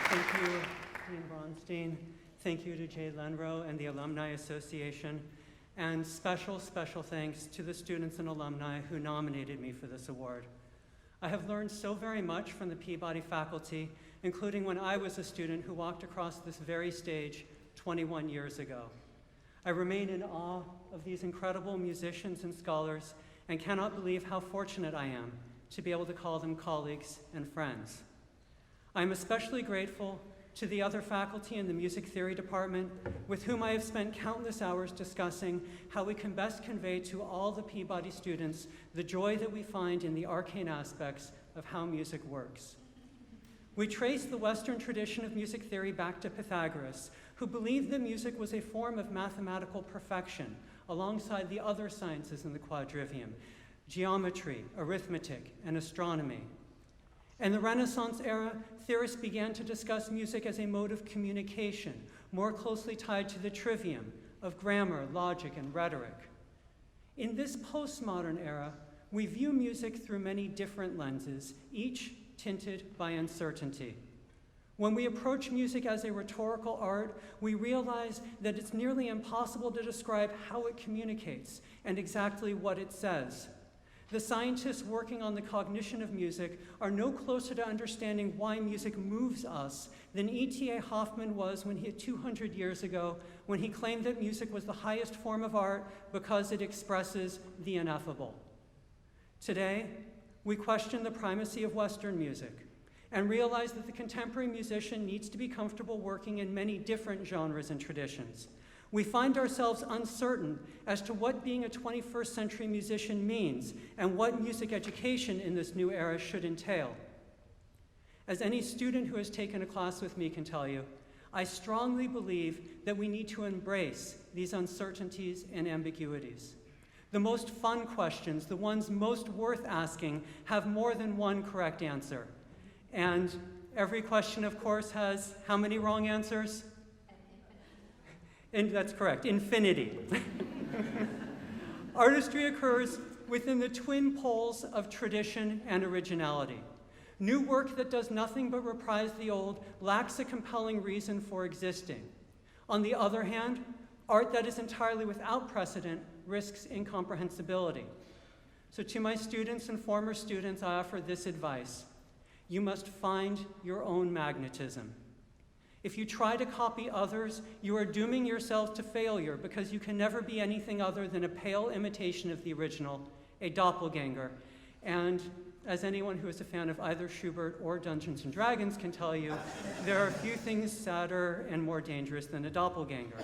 Thank you, Dean Bronstein. Thank you to Jay Lenrow and the Alumni Association. And special, special thanks to the students and alumni who nominated me for this award. I have learned so very much from the Peabody faculty, including when I was a student who walked across this very stage 21 years ago. I remain in awe of these incredible musicians and scholars and cannot believe how fortunate I am to be able to call them colleagues and friends. I am especially grateful to the other faculty in the music theory department with whom I have spent countless hours discussing how we can best convey to all the Peabody students the joy that we find in the arcane aspects of how music works. We trace the Western tradition of music theory back to Pythagoras, who believed that music was a form of mathematical perfection alongside the other sciences in the quadrivium: geometry, arithmetic, and astronomy. In the Renaissance era, theorists began to discuss music as a mode of communication, more closely tied to the trivium of grammar, logic, and rhetoric. In this postmodern era, we view music through many different lenses, each tinted by uncertainty. When we approach music as a rhetorical art, we realize that it's nearly impossible to describe how it communicates and exactly what it says. The scientists working on the cognition of music are no closer to understanding why music moves us than E.T.A. Hoffmann was 200 years ago, when he claimed that music was the highest form of art because it expresses the ineffable. Today, we question the primacy of Western music and realize that the contemporary musician needs to be comfortable working in many different genres and traditions. We find ourselves uncertain as to what being a 21st century musician means and what music education in this new era should entail. As any student who has taken a class with me can tell you, I strongly believe that we need to embrace these uncertainties and ambiguities. The most fun questions, the ones most worth asking, have more than one correct answer. And every question, of course, has how many wrong answers? And that's correct, infinity. Artistry occurs within the twin poles of tradition and originality. New work that does nothing but reprise the old lacks a compelling reason for existing. On the other hand, art that is entirely without precedent risks incomprehensibility. So to my students and former students, I offer this advice. You must find your own magnetism. If you try to copy others, you are dooming yourself to failure because you can never be anything other than a pale imitation of the original, a doppelganger. And as anyone who is a fan of either Schubert or Dungeons & Dragons can tell you, there are few things sadder and more dangerous than a doppelganger.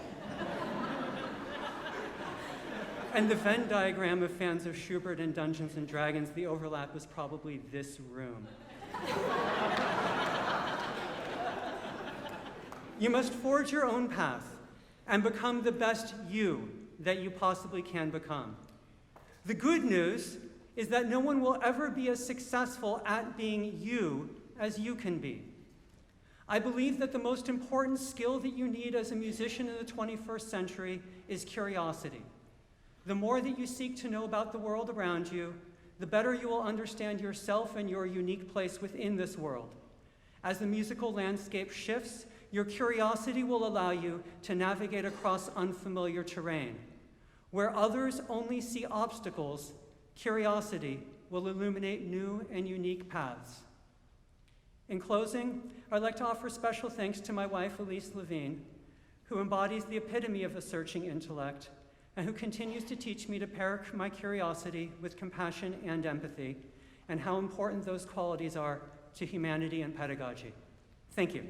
And the Venn diagram of fans of Schubert and Dungeons & Dragons, the overlap is probably this room. You must forge your own path and become the best you that you possibly can become. The good news is that no one will ever be as successful at being you as you can be. I believe that the most important skill that you need as a musician in the 21st century is curiosity. The more that you seek to know about the world around you, the better you will understand yourself and your unique place within this world. As the musical landscape shifts, your curiosity will allow you to navigate across unfamiliar terrain. Where others only see obstacles, curiosity will illuminate new and unique paths. In closing, I'd like to offer special thanks to my wife, Elise Levine, who embodies the epitome of a searching intellect and who continues to teach me to pair my curiosity with compassion and empathy, and how important those qualities are to humanity and pedagogy. Thank you.